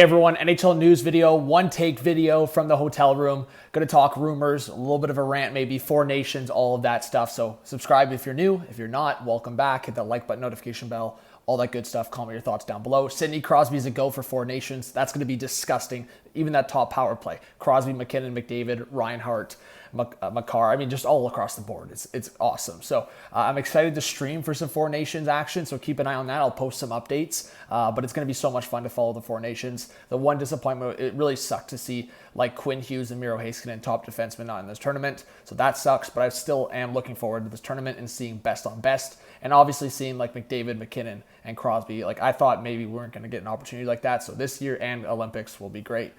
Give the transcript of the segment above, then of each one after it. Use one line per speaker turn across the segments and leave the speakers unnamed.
Hey everyone, NHL news video, one take video from the hotel room. Going to talk rumors, a little bit of a rant, maybe Four Nations, all of that stuff. So subscribe if you're new. If you're not, welcome back. Hit that like button, notification bell, all that good stuff. Comment your thoughts down below. Sidney Crosby's a go for Four Nations. That's going to be disgusting. Even that top power play. Crosby, McKinnon, McDavid, Reinhart, Makar. I mean, just all across the board. It's awesome. So I'm excited to stream for some Four Nations action. So keep an eye on that. I'll post some updates. But it's going to be so much fun to follow the Four Nations. The one disappointment, it really sucked to see like Quinn Hughes and Miro Heiskanen, top defensemen, not in this tournament. So that sucks. But I still am looking forward to this tournament and seeing best on best. And obviously seeing like McDavid, McKinnon, and Crosby. Like I thought maybe we weren't going to get an opportunity like that. So this year and Olympics will be great.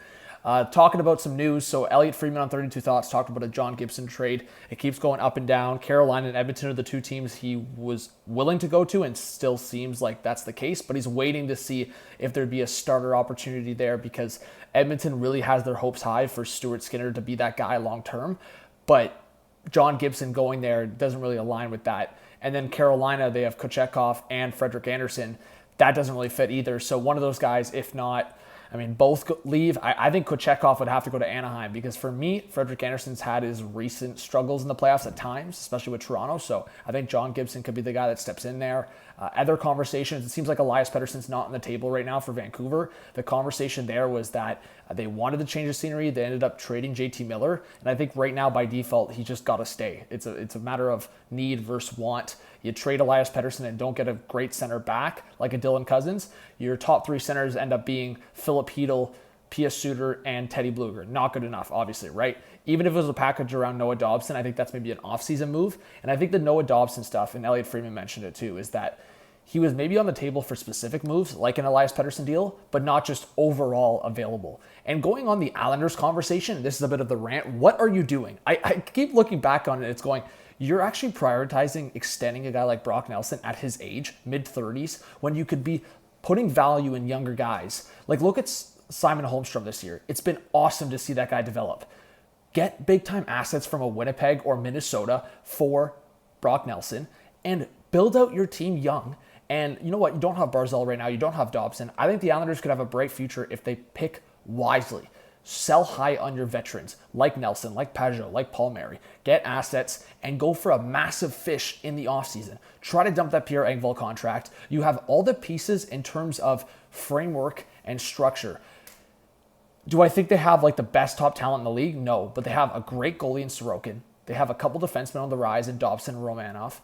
Talking about some news, so Elliot Friedman on 32 Thoughts talked about a John Gibson trade. It keeps going up and down. Carolina and Edmonton are the two teams he was willing to go to and still seems like that's the case, but he's waiting to see if there'd be a starter opportunity there because Edmonton really has their hopes high for Stuart Skinner to be that guy long term, but John Gibson going there doesn't really align with that. And then Carolina, they have Kochetkov and Frederik Andersen. That doesn't really fit either. So one of those guys, if not, I mean, both leave. I think Kochetkov would have to go to Anaheim because for me, Frederik Andersen's had his recent struggles in the playoffs at times, especially with Toronto. So I think John Gibson could be the guy that steps in there. Other conversations, it seems like Elias Pettersson's not on the table right now for Vancouver. The conversation there was that they wanted to change the scenery. They ended up trading JT Miller. And I think right now, by default, he just got to stay. It's a matter of need versus want. You trade Elias Pettersson and don't get a great center back like a Dylan Cousins. Your top three centers end up being Philip Hedl, Pia Suter, and Teddy Bluger. Not good enough, obviously, right? Even if it was a package around Noah Dobson, I think that's maybe an offseason move. And I think the Noah Dobson stuff, and Elliot Friedman mentioned it too, is that he was maybe on the table for specific moves, like an Elias Pettersson deal, but not just overall available. And going on the Islanders conversation, this is a bit of the rant. What are you doing? I keep looking back on it. It's going, you're actually prioritizing extending a guy like Brock Nelson at his age, mid-30s, when you could be putting value in younger guys. Like, look at Simon Holmstrom this year. It's been awesome to see that guy develop. Get big-time assets from a Winnipeg or Minnesota for Brock Nelson and build out your team young. And you know what? You don't have Barzal right now. You don't have Dobson. I think the Islanders could have a bright future if they pick wisely. Sell high on your veterans like Nelson, like Pajot, like Palmieri. Get assets and go for a massive fish in the offseason. Try to dump that Pierre Engvall contract. You have all the pieces in terms of framework and structure. Do I think they have like the best top talent in the league? No, but they have a great goalie in Sorokin. They have a couple defensemen on the rise in Dobson and Romanoff.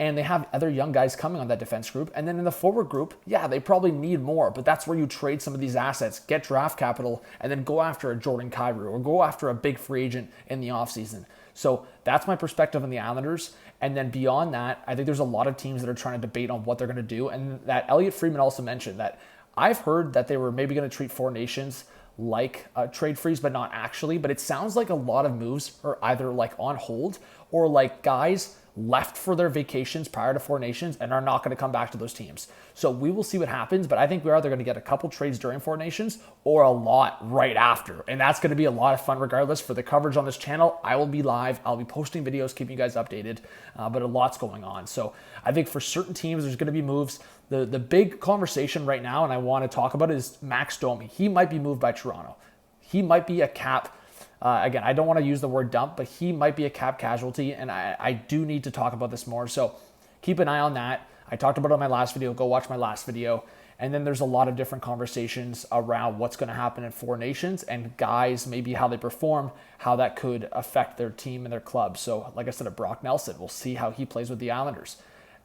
And they have other young guys coming on that defense group. And then in the forward group, yeah, they probably need more, but that's where you trade some of these assets, get draft capital, and then go after a Jordan Kyrou or go after a big free agent in the offseason. So that's my perspective on the Islanders. And then beyond that, I think there's a lot of teams that are trying to debate on what they're going to do. And that Elliot Friedman also mentioned that I've heard that they were maybe going to treat Four Nations like a trade freeze, but not actually. But it sounds like a lot of moves are either like on hold or like guys left for their vacations prior to Four Nations and are not going to come back to those teams. So we will see what happens, but I think we're either going to get a couple trades during Four Nations or a lot right after. And that's going to be a lot of fun regardless. For the coverage on this channel, I will be live. I'll be posting videos, keeping you guys updated, but a lot's going on. So I think for certain teams, there's going to be moves. The big conversation right now, and I want to talk about, is Max Domi. He might be moved by Toronto. He might be a cap. Again, I don't want to use the word dump, but he might be a cap casualty, and I do need to talk about this more. So keep an eye on that. I talked about it in my last video. Go watch my last video. And then there's a lot of different conversations around what's going to happen in Four Nations and guys, maybe how they perform, how that could affect their team and their club. So like I said, Brock Nelson, we'll see how he plays with the Islanders.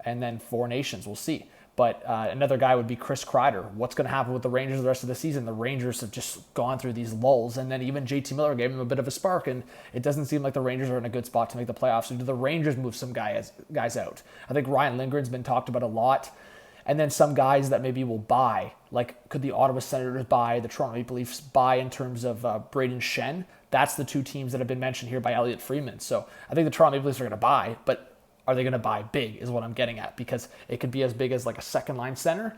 And then Four Nations, we'll see. But another guy would be Chris Kreider. What's going to happen with the Rangers the rest of the season? The Rangers have just gone through these lulls, and then even JT Miller gave him a bit of a spark, and it doesn't seem like the Rangers are in a good spot to make the playoffs. So do the Rangers move some guys out? I think Ryan Lindgren's been talked about a lot. And then some guys that maybe will buy, like could the Ottawa Senators buy, the Toronto Maple Leafs buy in terms of Brayden Schenn? That's the two teams that have been mentioned here by Elliot Friedman. So I think the Toronto Maple Leafs are going to buy, but are they going to buy big is what I'm getting at, because it could be as big as like a second line center.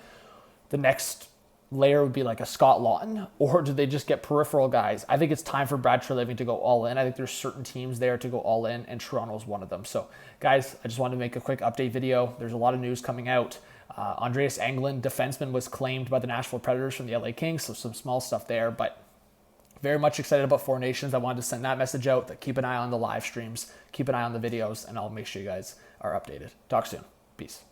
The next layer would be like a Scott Lawton, or do they just get peripheral guys? I think it's time for Brad Treliving to go all in. I think there's certain teams there to go all in, and Toronto is one of them. So guys, I just wanted to make a quick update video. There's a lot of news coming out. Andreas Englund, defenseman, was claimed by the Nashville Predators from the LA Kings, so some small stuff there, but very much excited about Four Nations. I wanted to send that message out, that keep an eye on the live streams, keep an eye on the videos, and I'll make sure you guys are updated. Talk soon. Peace.